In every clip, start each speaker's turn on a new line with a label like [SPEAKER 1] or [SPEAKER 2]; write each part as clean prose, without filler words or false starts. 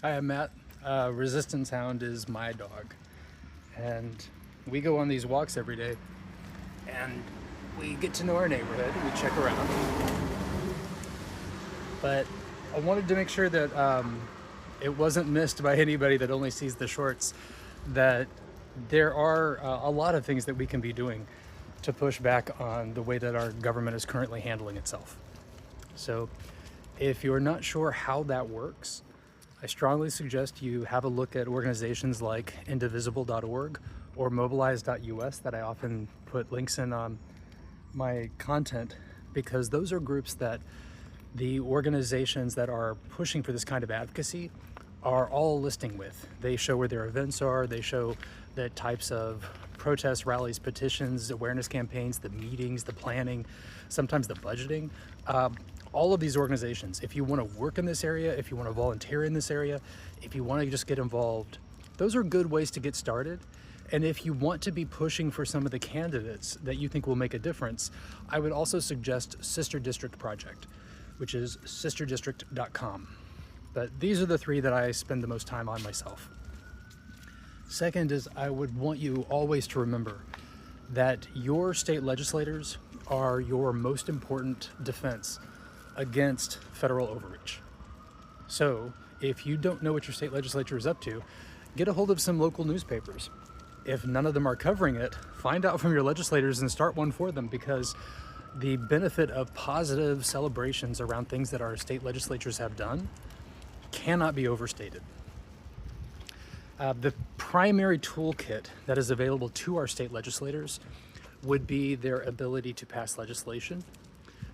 [SPEAKER 1] Hi, I'm Matt. Resistance Hound is my dog, and we go on these walks every day, and we get to know our neighborhood, we check around. But I wanted to make sure that it wasn't missed by anybody that only sees the shorts, that there are a lot of things that we can be doing to push back on the way that our government is currently handling itself. So if you're not sure how that works, I strongly suggest you have a look at organizations like indivisible.org or mobilize.us that I often put links in on my content, because those are groups that the organizations that are pushing for this kind of advocacy are all listing with. They show where their events are, they show the types of protests, rallies, petitions, awareness campaigns, the meetings, the planning, sometimes the budgeting. All of these organizations, if you want to work in this area, if you want to volunteer in this area, if you want to just get involved, those are good ways to get started. And if you want to be pushing for some of the candidates that you think will make a difference, I would also suggest Sister District Project, which is sisterdistrict.com. But these are the three that I spend the most time on myself. Second is, I would want you always to remember that your state legislators are your most important defense against federal overreach. So if you don't know what your state legislature is up to, get a hold of some local newspapers. If none of them are covering it, find out from your legislators and start one for them, because the benefit of positive celebrations around things that our state legislatures have done cannot be overstated. The primary toolkit that is available to our state legislators would be their ability to pass legislation,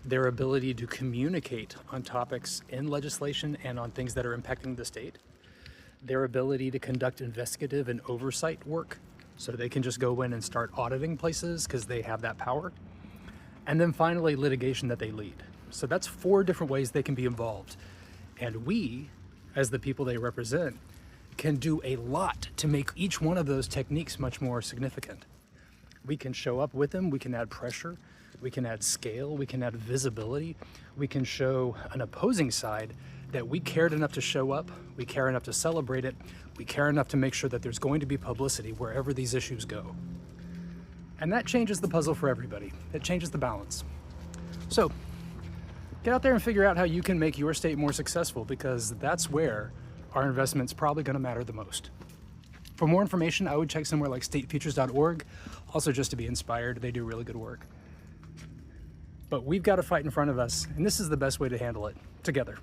[SPEAKER 1] their ability to communicate on topics in legislation and on things that are impacting the state, their ability to conduct investigative and oversight work, so they can just go in and start auditing places because they have that power, and then finally litigation that they lead. So that's 4 different ways they can be involved. And we, as the people they represent, can do a lot to make each one of those techniques much more significant. We can show up with them, we can add pressure, we can add scale, we can add visibility, we can show an opposing side that we cared enough to show up, we care enough to celebrate it, we care enough to make sure that there's going to be publicity wherever these issues go. And that changes the puzzle for everybody. It changes the balance. So get out there and figure out how you can make your state more successful, because that's where our investment's probably going to matter the most. For more information, I would check somewhere like statefutures.org, also just to be inspired. They do really good work. But we've got a fight in front of us, and this is the best way to handle it, together.